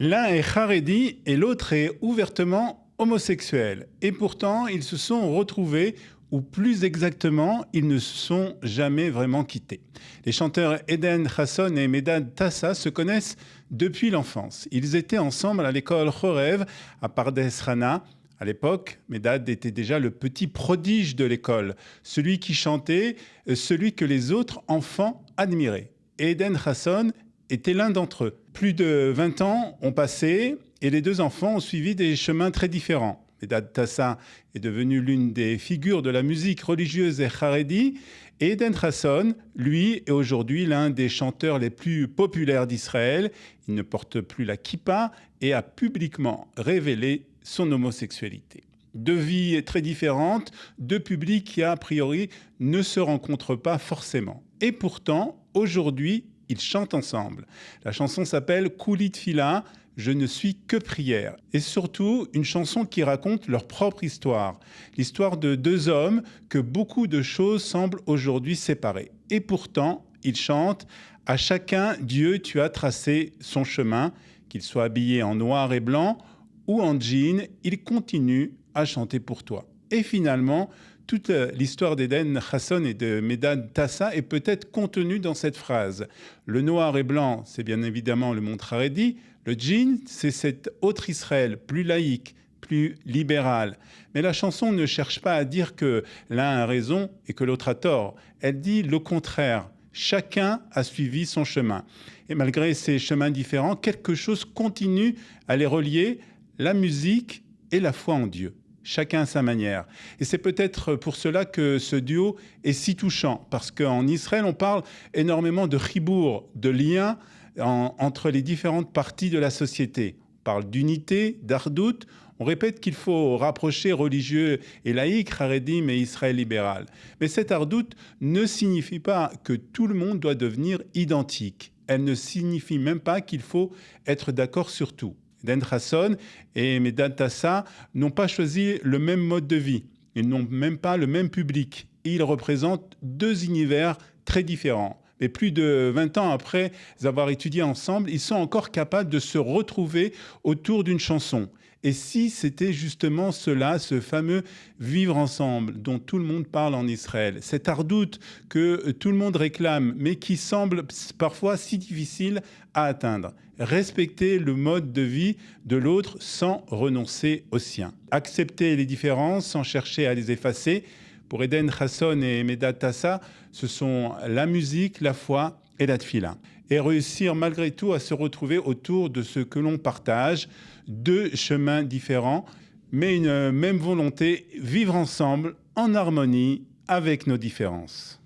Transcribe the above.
L'un est Haredi et l'autre est ouvertement homosexuel. Et pourtant, ils se sont retrouvés, ou plus exactement, ils ne se sont jamais vraiment quittés. Les chanteurs Eden Hasson et Medad Tassa se connaissent depuis l'enfance. Ils étaient ensemble à l'école Chorev à Pardes Rana. À l'époque, Medad était déjà le petit prodige de l'école, celui qui chantait, celui que les autres enfants admiraient. Et Eden Hasson était l'un d'entre eux. Plus de 20 ans ont passé et les deux enfants ont suivi des chemins très différents. Medad Tassa est devenu l'une des figures de la musique religieuse et Haredi, et Eden Hasson, lui, est aujourd'hui l'un des chanteurs les plus populaires d'Israël. Il ne porte plus la kippa et a publiquement révélé son homosexualité. Deux vies très différentes, deux publics qui, a priori, ne se rencontrent pas forcément. Et pourtant, aujourd'hui, ils chantent ensemble. La chanson s'appelle Koulit Fila, je ne suis que prière. Et surtout, une chanson qui raconte leur propre histoire. L'histoire de deux hommes que beaucoup de choses semblent aujourd'hui séparer. Et pourtant, ils chantent « À chacun, Dieu, tu as tracé son chemin ». Qu'il soit habillé en noir et blanc ou en jean, il continue à chanter pour toi. Et finalement, toute l'histoire d'Eden Hasson et de Medad Tassa est peut-être contenue dans cette phrase. Le noir et blanc, c'est bien évidemment le monde Haredi. Le jean, c'est cet autre Israël, plus laïque, plus libéral. Mais la chanson ne cherche pas à dire que l'un a raison et que l'autre a tort. Elle dit le contraire. Chacun a suivi son chemin. Et malgré ces chemins différents, quelque chose continue à les relier, la musique et la foi en Dieu. Chacun à sa manière. Et c'est peut-être pour cela que ce duo est si touchant, parce qu'en Israël, on parle énormément de chibour, de liens entre les différentes parties de la société. On parle d'unité, d'ardout. On répète qu'il faut rapprocher religieux et laïcs, Haredim et Israël libéral. Mais cette ardout ne signifie pas que tout le monde doit devenir identique. Elle ne signifie même pas qu'il faut être d'accord sur tout. Eden Hasson et Medad Tassa n'ont pas choisi le même mode de vie. Ils n'ont même pas le même public. Et ils représentent deux univers très différents. Mais plus de 20 ans après avoir étudié ensemble, ils sont encore capables de se retrouver autour d'une chanson. Et si c'était justement cela, ce fameux vivre ensemble dont tout le monde parle en Israël, cet ardout que tout le monde réclame, mais qui semble parfois si difficile à atteindre. Respecter le mode de vie de l'autre sans renoncer au sien. Accepter les différences sans chercher à les effacer. Pour Eden Hasson et Medad Tassa, ce sont la musique, la foi et la tfila. Et réussir malgré tout à se retrouver autour de ce que l'on partage, deux chemins différents, mais une même volonté, vivre ensemble en harmonie avec nos différences.